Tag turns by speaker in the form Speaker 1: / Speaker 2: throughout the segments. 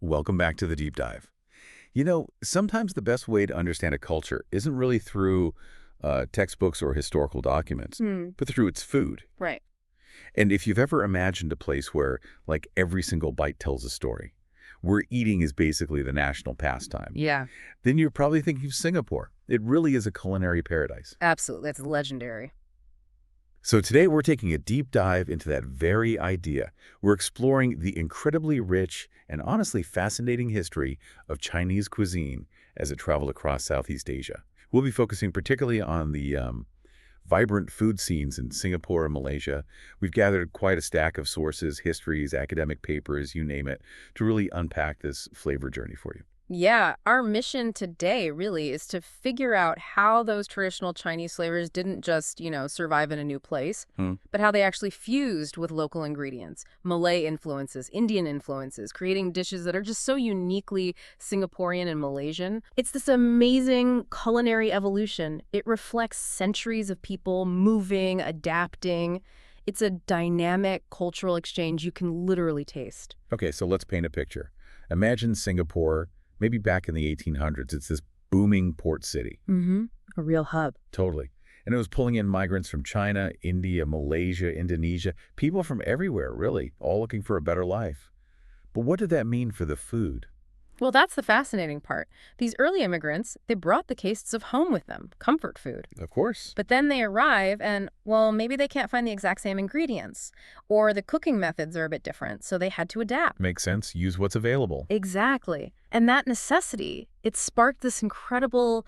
Speaker 1: Welcome back to the deep dive. Sometimes the best way to understand a culture isn't really through textbooks or historical documents,
Speaker 2: Hmm.
Speaker 1: but through its food.
Speaker 2: Right.
Speaker 1: And if you've ever imagined a place where, like, every single bite tells a story, where eating is basically the national pastime,
Speaker 2: Yeah,
Speaker 1: then you're probably thinking of Singapore. It really is a culinary paradise.
Speaker 2: absolutely. That's legendary.
Speaker 1: So today we're taking a deep dive into that very idea. We're exploring the incredibly rich and honestly fascinating history of Chinese cuisine as it traveled across Southeast Asia. We'll be focusing particularly on the vibrant food scenes in Singapore and Malaysia. We've gathered quite a stack of sources, histories, academic papers, you name it, to really unpack this flavor journey for you.
Speaker 2: Yeah, our mission today really is to figure out how those traditional Chinese flavors didn't just, survive in a new place,
Speaker 1: Hmm.
Speaker 2: but how they actually fused with local ingredients, Malay influences, Indian influences, creating dishes that are just so uniquely Singaporean and Malaysian. It's this amazing culinary evolution. It reflects centuries of people moving, adapting. It's a dynamic cultural exchange you can literally taste.
Speaker 1: Okay, so let's paint a picture. Imagine Singapore, maybe back in the 1800s. It's this booming port city.
Speaker 2: Mm-hmm. A real hub.
Speaker 1: Totally. And it was pulling in migrants from China, India, Malaysia, Indonesia, people from everywhere, really, all looking for a better life. But what did that mean for the food?
Speaker 2: Well, that's the fascinating part. These early immigrants, they brought the tastes of home with them, comfort food.
Speaker 1: Of course.
Speaker 2: But then they arrive and, well, maybe they can't find the exact same ingredients, or the cooking methods are a bit different, so they had to adapt.
Speaker 1: Makes sense. Use what's available.
Speaker 2: Exactly. And that necessity, it sparked this incredible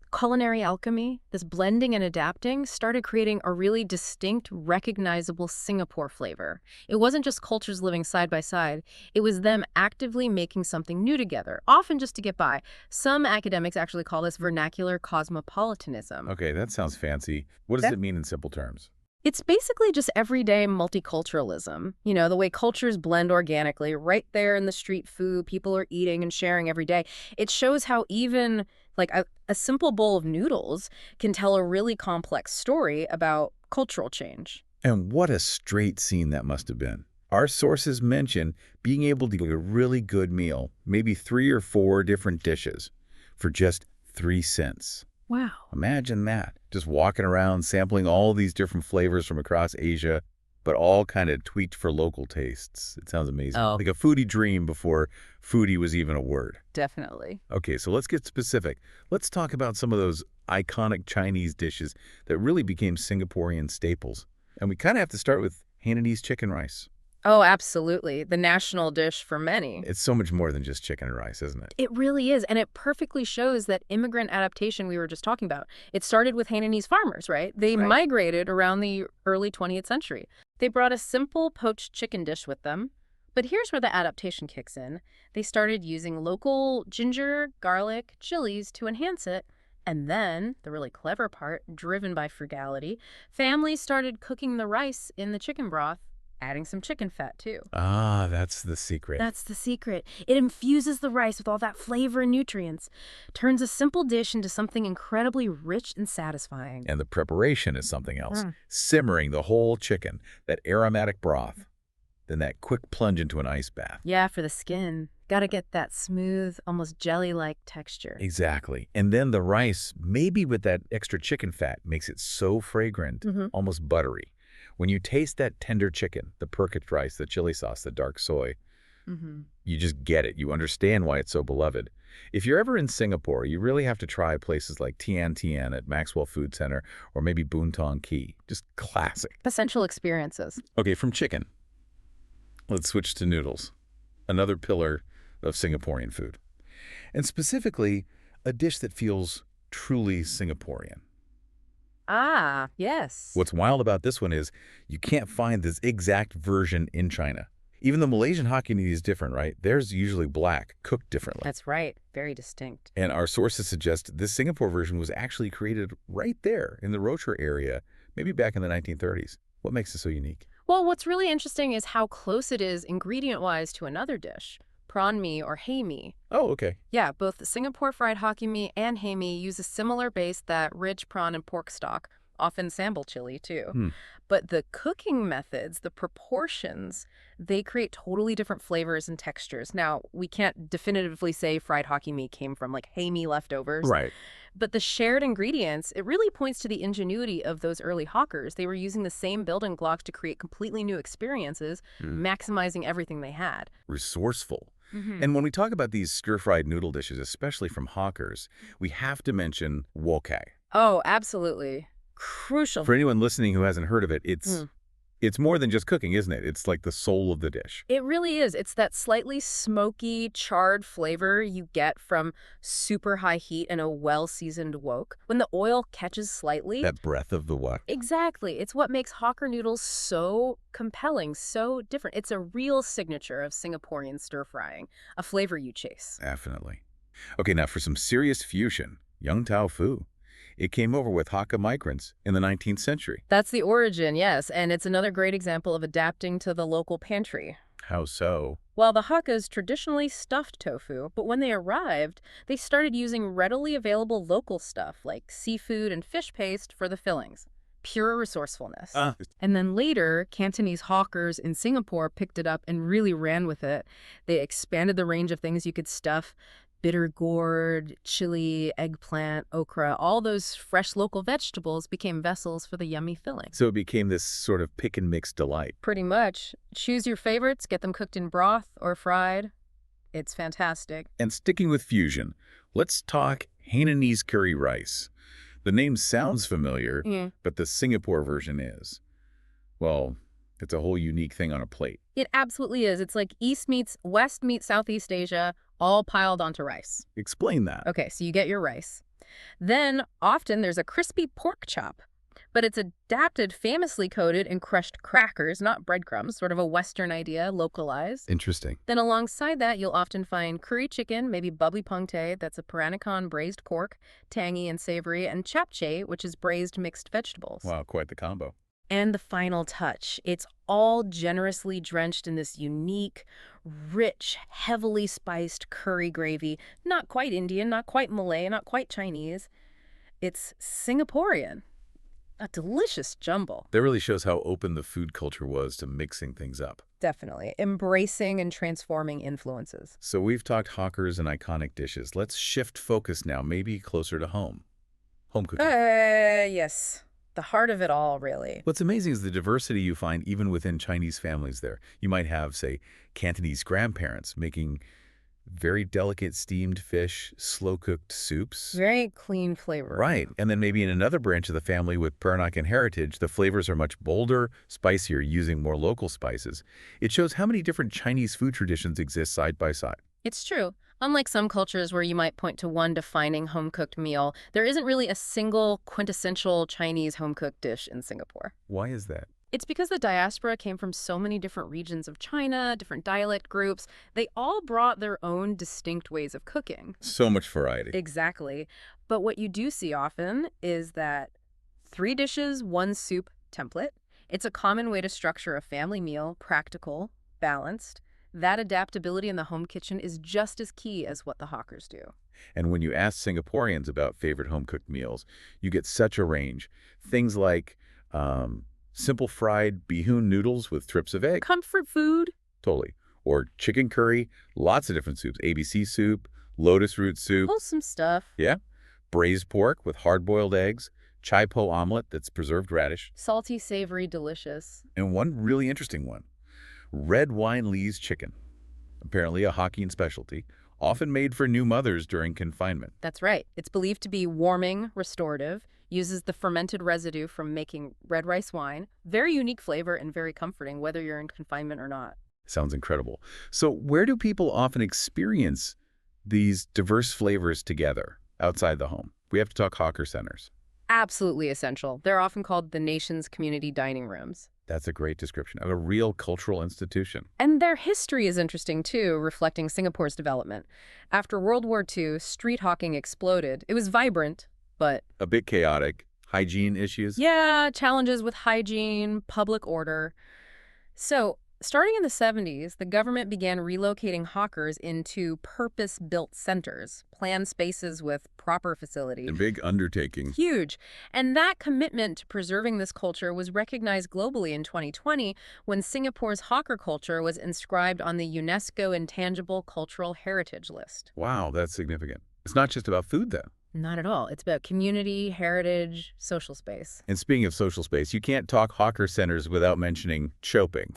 Speaker 2: culinary alchemy. This blending and adapting started creating a really distinct, recognizable Singapore flavor. It wasn't just cultures living side by side. It was them actively making something new together, often just to get by. Some academics actually call this vernacular cosmopolitanism.
Speaker 1: Okay, that sounds fancy. What does
Speaker 2: That-
Speaker 1: it mean in simple terms?
Speaker 2: It's basically just everyday multiculturalism. The way cultures blend organically right there in the street food people are eating and sharing every day. It shows how even like a simple bowl of noodles can tell a really complex story about cultural change.
Speaker 1: And what a straight scene that must have been. Our sources mention being able to get a really good meal, maybe 3 or 4 different dishes, for just 3 cents.
Speaker 2: Wow.
Speaker 1: Imagine that. Just walking around, sampling all these different flavors from across Asia, but all kind of tweaked for local tastes. It sounds amazing.
Speaker 2: Oh.
Speaker 1: Like a foodie dream before foodie was even a word.
Speaker 2: Definitely.
Speaker 1: Okay, so let's get specific. Let's talk about some of those iconic Chinese dishes that really became Singaporean staples. And we kind of have to start with Hainanese Chicken Rice.
Speaker 2: Oh, absolutely. The national dish for many.
Speaker 1: It's so much more than just chicken and rice, isn't it?
Speaker 2: It really is, and it perfectly shows that immigrant adaptation we were just talking about. It started with Hainanese farmers, right? They migrated around the early 20th century. They brought a simple poached chicken dish with them. But here's where the adaptation kicks in. They started using local ginger, garlic, chilies to enhance it. And then, the really clever part, driven by frugality, families started cooking the rice in the chicken broth, adding some chicken fat too.
Speaker 1: Ah, that's the secret.
Speaker 2: That's the secret. It infuses the rice with all that flavor and nutrients, turns a simple dish into something incredibly rich and satisfying.
Speaker 1: And the preparation is something else. Simmering the whole chicken, that aromatic broth, then that quick plunge into an ice bath.
Speaker 2: Yeah, for the skin. Gotta get that smooth, almost jelly-like texture.
Speaker 1: Exactly. And then the rice, maybe with that extra chicken fat, makes it so fragrant, almost buttery. When you taste that tender chicken, the perked rice, the chili sauce, the dark soy, you just get it. You understand why it's so beloved. If you're ever in Singapore, you really have to try places like Tian Tian at Maxwell Food Center or maybe Boon Tong Kee. Just classic.
Speaker 2: Essential experiences.
Speaker 1: Okay, from chicken, let's switch to noodles, another pillar of Singaporean food. And specifically, a dish that feels truly Singaporean.
Speaker 2: Ah, yes.
Speaker 1: What's wild about this one is you can't find this exact version in China. Even the Malaysian Hokkien Mee is different, right? Theirs usually black, cooked differently.
Speaker 2: That's right. Very distinct.
Speaker 1: And our sources suggest this Singapore version was actually created right there in the Rocher area, maybe back in the 1930s. What makes it so unique?
Speaker 2: Well, what's really interesting is how close it is ingredient-wise to another dish, prawn mee or hei mee.
Speaker 1: Oh, okay.
Speaker 2: Yeah, both the Singapore Fried Hokkien Mee and hei mee use a similar base, that rich prawn and pork stock, often sambal chili too.
Speaker 1: Hmm.
Speaker 2: But the cooking methods, the proportions, they create totally different flavors and textures. Now, we can't definitively say fried Hokkien Mee came from like Hae Mee leftovers,
Speaker 1: Right.
Speaker 2: but the shared ingredients, it really points to the ingenuity of those early hawkers. They were using the same building blocks to create completely new experiences, maximizing everything they had.
Speaker 1: Resourceful.
Speaker 2: Mm-hmm.
Speaker 1: And when we talk about these stir-fried noodle dishes, especially from hawkers, we have to mention wokai.
Speaker 2: Oh, absolutely. Crucial.
Speaker 1: For anyone listening who hasn't heard of it, it's more than just cooking, isn't it? It's like the soul of the dish.
Speaker 2: It really is. It's that slightly smoky, charred flavor you get from super high heat and a well-seasoned wok. When the oil catches slightly.
Speaker 1: That breath of the wok.
Speaker 2: Exactly. It's what makes hawker noodles so compelling, so different. It's a real signature of Singaporean stir-frying, a flavor you chase.
Speaker 1: Definitely. Okay, now for some serious fusion, Young Tao Fu. It came over with Hakka migrants in the 19th century.
Speaker 2: That's the origin, yes, and it's another great example of adapting to the local pantry.
Speaker 1: How so?
Speaker 2: Well, the Hakkas traditionally stuffed tofu, but when they arrived, they started using readily available local stuff like seafood and fish paste for the fillings. Pure resourcefulness. And then later, Cantonese hawkers in Singapore picked it up and really ran with it. They expanded the range of things you could stuff. Bitter gourd, chili, eggplant, okra, all those fresh local vegetables became vessels for the yummy filling.
Speaker 1: So it became this sort of pick and mix delight.
Speaker 2: Pretty much. Choose your favorites, get them cooked in broth or fried. It's fantastic.
Speaker 1: And sticking with fusion, let's talk Hainanese curry rice. The name sounds familiar, but the Singapore version is. Well, it's a whole unique thing on a plate.
Speaker 2: It absolutely is. It's like East meets West meets Southeast Asia, all piled onto rice.
Speaker 1: Explain that.
Speaker 2: Okay, so you get your rice. Then often there's a crispy pork chop, but it's adapted, famously coated in crushed crackers, not breadcrumbs, sort of a Western idea, localized.
Speaker 1: Interesting.
Speaker 2: Then alongside that, you'll often find curry chicken, maybe bubbly pongtae, that's a Peranakan braised pork, tangy and savory, and japchae, which is braised mixed vegetables.
Speaker 1: Wow, quite the combo.
Speaker 2: And the final touch, it's all generously drenched in this unique, rich, heavily spiced curry gravy. Not quite Indian, not quite Malay, not quite Chinese. It's Singaporean. A delicious jumble.
Speaker 1: That really shows how open the food culture was to mixing things up.
Speaker 2: Definitely. Embracing and transforming influences.
Speaker 1: So we've talked hawkers and iconic dishes. Let's shift focus now, maybe closer to home. Home cooking.
Speaker 2: Yes. The heart of it all, really.
Speaker 1: What's amazing is the diversity you find even within Chinese families there. You might have, say, Cantonese grandparents making very delicate steamed fish, slow-cooked soups.
Speaker 2: Very clean flavor.
Speaker 1: Right. And then maybe in another branch of the family with Peranakan heritage, the flavors are much bolder, spicier, using more local spices. It shows how many different Chinese food traditions exist side by side.
Speaker 2: It's true. Unlike some cultures where you might point to one defining home-cooked meal, there isn't really a single quintessential Chinese home-cooked dish in Singapore.
Speaker 1: Why is that?
Speaker 2: It's because the diaspora came from so many different regions of China, different dialect groups. They all brought their own distinct ways of cooking.
Speaker 1: So much variety.
Speaker 2: Exactly. But what you do see often is that 3 dishes, 1 soup template. It's a common way to structure a family meal, practical, balanced. That adaptability in the home kitchen is just as key as what the hawkers do.
Speaker 1: And when you ask Singaporeans about favorite home-cooked meals, you get such a range. Things like simple fried bihun noodles with strips of egg.
Speaker 2: Comfort food.
Speaker 1: Totally. Or chicken curry, lots of different soups. ABC soup, lotus root soup.
Speaker 2: Wholesome stuff.
Speaker 1: Yeah. Braised pork with hard-boiled eggs. Chai po omelet that's preserved radish.
Speaker 2: Salty, savory, delicious.
Speaker 1: And one really interesting one. Red wine Lee's chicken, apparently a Hokkien specialty, often made for new mothers during confinement.
Speaker 2: That's right. It's believed to be warming, restorative, uses the fermented residue from making red rice wine. Very unique flavor and very comforting, whether you're in confinement or not.
Speaker 1: Sounds incredible. So where do people often experience these diverse flavors together outside the home? We have to talk hawker centers.
Speaker 2: Absolutely essential. They're often called the nation's community dining rooms.
Speaker 1: That's a great description of a real cultural institution.
Speaker 2: And their history is interesting, too, reflecting Singapore's development. After World War II, street hawking exploded. It was vibrant, but
Speaker 1: A bit chaotic. Hygiene issues?
Speaker 2: yeah, challenges with hygiene, public order. So Starting in the 70s, the government began relocating hawkers into purpose-built centers, planned spaces with proper
Speaker 1: A
Speaker 2: facilities.
Speaker 1: big undertaking.
Speaker 2: Huge. And that commitment to preserving this culture was recognized globally in 2020 when Singapore's hawker culture was inscribed on the UNESCO Intangible Cultural Heritage List.
Speaker 1: Wow, that's significant. It's not just about food, then.
Speaker 2: Not at all. It's about community, heritage, social space.
Speaker 1: And speaking of social space, you can't talk hawker centers without mentioning choping.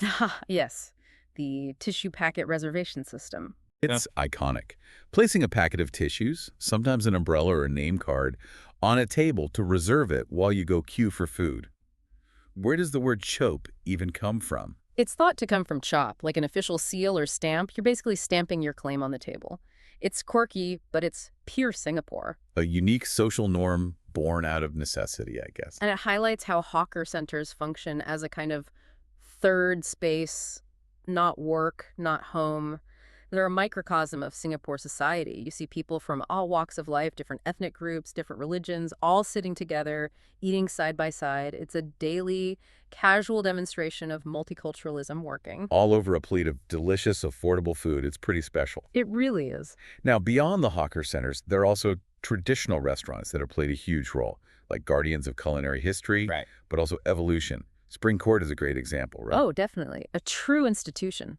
Speaker 2: Yes, the tissue packet reservation system.
Speaker 1: It's iconic. Placing a packet of tissues, sometimes an umbrella or a name card, on a table to reserve it while you go queue for food. Where does the word chope even come from?
Speaker 2: It's thought to come from chop, like an official seal or stamp. You're basically stamping your claim on the table. It's quirky, but it's pure Singapore.
Speaker 1: A unique social norm born out of necessity, I guess.
Speaker 2: And it highlights how hawker centers function as a kind of third space, not work, not home. They're a microcosm of Singapore society. You see people from all walks of life, different ethnic groups, different religions, all sitting together, eating side by side. It's a daily, casual demonstration of multiculturalism working.
Speaker 1: All over a plate of delicious, affordable food. It's pretty special.
Speaker 2: It really is.
Speaker 1: Now, beyond the hawker centers, there are also traditional restaurants that have played a huge role, like guardians of culinary history, but also evolution. Spring Court is a great example, right?
Speaker 2: Oh, definitely. A true institution.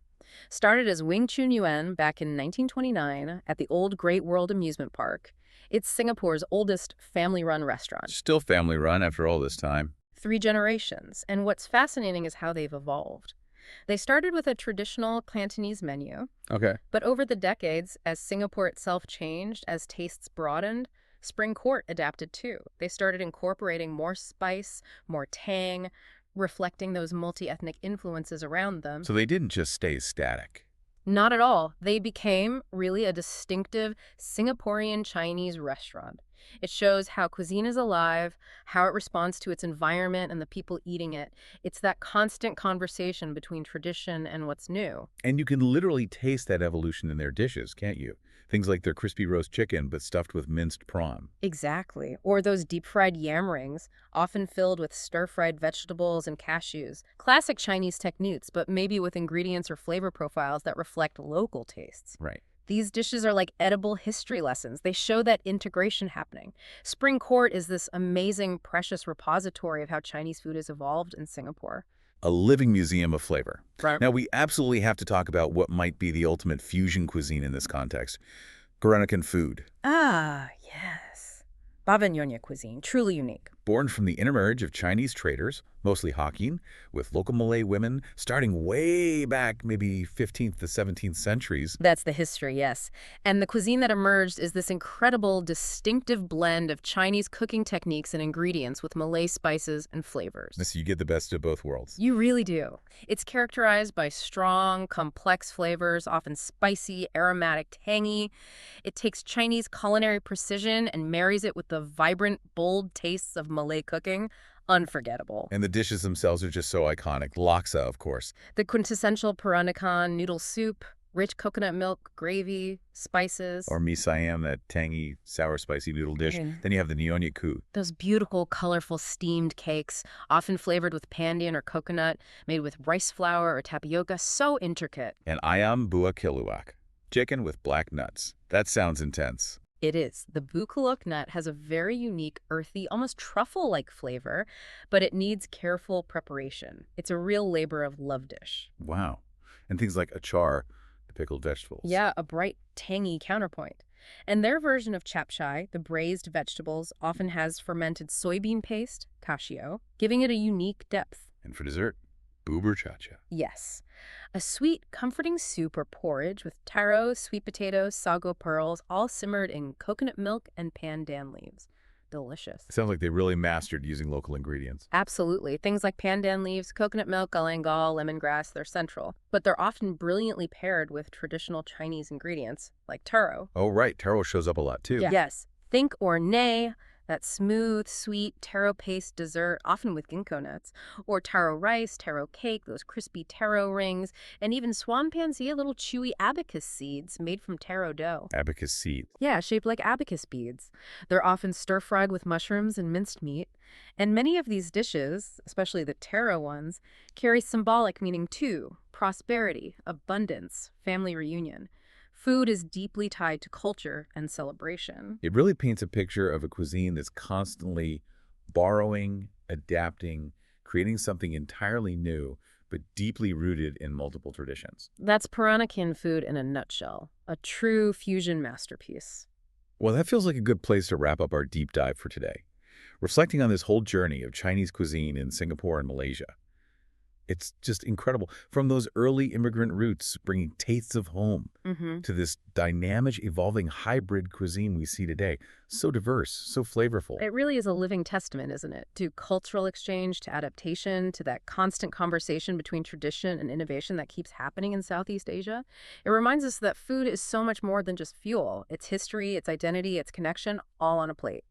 Speaker 2: Started as Wing Chun Yuan back in 1929 at the Old Great World Amusement Park. It's Singapore's oldest family-run restaurant.
Speaker 1: Still family-run after all this time.
Speaker 2: 3 generations. And what's fascinating is how they've evolved. They started with a traditional Cantonese menu,
Speaker 1: Okay.
Speaker 2: but over the decades, as Singapore itself changed, as tastes broadened, Spring Court adapted too. They started incorporating more spice, more tang, reflecting those multi-ethnic influences around them.
Speaker 1: So they didn't just stay static.
Speaker 2: Not at all. They became really a distinctive Singaporean Chinese restaurant. It shows how cuisine is alive, how it responds to its environment and the people eating it. It's that constant conversation between tradition and what's new.
Speaker 1: And you can literally taste that evolution in their dishes, can't you? Things like their crispy roast chicken, but stuffed with minced prawn.
Speaker 2: Exactly. Or those deep-fried yam rings, often filled with stir-fried vegetables and cashews. Classic Chinese techniques, but maybe with ingredients or flavor profiles that reflect local tastes.
Speaker 1: Right.
Speaker 2: These dishes are like edible history lessons. They show that integration happening. Spring Court is this amazing, precious repository of how Chinese food has evolved in Singapore.
Speaker 1: A living museum of flavor.
Speaker 2: Right.
Speaker 1: Now, we absolutely have to talk about what might be the ultimate fusion cuisine in this context. Peranakan food.
Speaker 2: Ah, yes. Bava cuisine, truly unique.
Speaker 1: Born from the intermarriage of Chinese traders, mostly Hokkien, with local Malay women starting way back maybe 15th to 17th centuries.
Speaker 2: That's the history, yes. And the cuisine that emerged is this incredible, distinctive blend of Chinese cooking techniques and ingredients with Malay spices and flavors.
Speaker 1: So you get the best of both worlds.
Speaker 2: You really do. It's characterized by strong, complex flavors, often spicy, aromatic, tangy. It takes Chinese culinary precision and marries it with the vibrant, bold tastes of Malay cooking. Unforgettable.
Speaker 1: And the dishes themselves are just so iconic. Laksa, of course.
Speaker 2: The quintessential Peranakan noodle soup, rich coconut milk, gravy, spices.
Speaker 1: Or mee siam, that tangy, sour, spicy noodle dish. Then you have the nyonya ku.
Speaker 2: Those beautiful, colorful steamed cakes, often flavored with pandan or coconut, made with rice flour or tapioca, so intricate.
Speaker 1: And ayam buah keluak, chicken with black nuts. That sounds intense.
Speaker 2: It is. The bukaluk nut has a very unique, earthy, almost truffle-like flavor, but it needs careful preparation. It's a real labor of love dish.
Speaker 1: Wow. And things like achar, the pickled vegetables.
Speaker 2: Yeah, a bright, tangy counterpoint. And their version of chapchai, the braised vegetables, often has fermented soybean paste, cashew, giving it a unique depth.
Speaker 1: And for dessert, boober cha-cha.
Speaker 2: Yes. A sweet, comforting soup or porridge with taro, sweet potatoes, sago pearls, all simmered in coconut milk and pandan leaves. Delicious.
Speaker 1: It sounds like they really mastered using local ingredients.
Speaker 2: Absolutely. Things like pandan leaves, coconut milk, galangal, lemongrass, they're central. But they're often brilliantly paired with traditional Chinese ingredients, like taro.
Speaker 1: Oh, right. Taro shows up a lot, too.
Speaker 2: Yes. Think ornay, That smooth, sweet taro paste dessert, often with ginkgo nuts, or taro rice, taro cake, those crispy taro rings, and even swan pansia, little chewy abacus seeds made from taro dough.
Speaker 1: Abacus seed.
Speaker 2: Yeah, shaped like abacus beads. They're often stir-fried with mushrooms and minced meat. And many of these dishes, especially the taro ones, carry symbolic meaning too: prosperity, abundance, family reunion. Food is deeply tied to culture and celebration.
Speaker 1: It really paints a picture of a cuisine that's constantly borrowing, adapting, creating something entirely new, but deeply rooted in multiple traditions.
Speaker 2: That's Peranakan food in a nutshell, a true fusion masterpiece.
Speaker 1: Well, that feels like a good place to wrap up our deep dive for today. Reflecting on this whole journey of Chinese cuisine in Singapore and Malaysia. It's just incredible. From those early immigrant roots bringing tastes of home to this dynamic, evolving hybrid cuisine we see today. So diverse, so flavorful.
Speaker 2: It really is a living testament, isn't it? To cultural exchange, to adaptation, to that constant conversation between tradition and innovation that keeps happening in Southeast Asia. It reminds us that food is so much more than just fuel. It's history, its identity, its connection, all on a plate.